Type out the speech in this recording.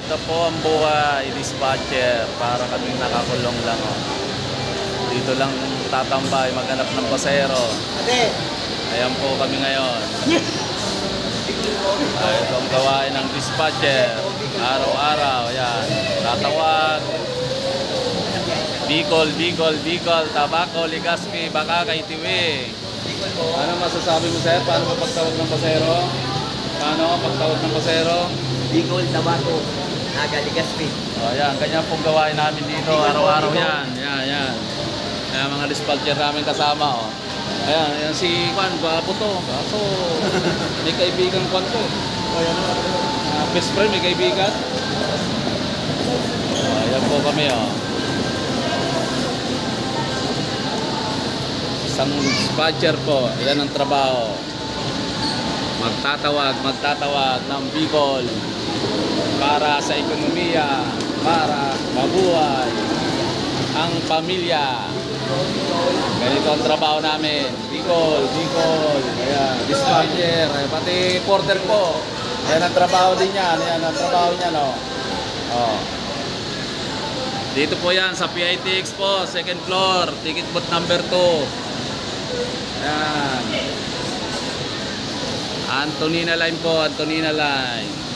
Ito po ang buhay, dispatcher. Para kaming nakakulong lang. Oh. Dito lang tatambay, maghanap ng pasahero. Ayan po kami ngayon. Ito ang gawain ng dispatcher. Araw-araw, ayan. Tatawag. Bicol, Tabaco, Legazpi, Bakakay, Tiwi. Ano masasabi mo, sir? Paano pagtawag ng pasahero? Paano pagtawag ng pasahero? Bicol, Tabaco, Legazpi. O, ayan. Ganyan pong gawain namin dito. Araw-araw yan. Ayan. Ayan, mga dispatcher namin kasama. Oh. Ayan si Juan, gwapo to. Kaso, may kaibigan Juan to. Ayan, best friend, may kaibigan. Ayan po kami, oh. Isang dispatcher po. Ayan ang trabaho. Magtatawag ng Bicol para sa ekonomiya, para mabuhay ang pamilya. Ganito ang trabaho namin. Bicol. Ayan, dispatcher. Pati porter po. Ayan ang trabaho din yan. Ayan ang trabaho niya, no? Oh. Dito po yan sa PITX po, second floor, ticket booth number 2. Ayan. Antonina Line po, Antonina Line.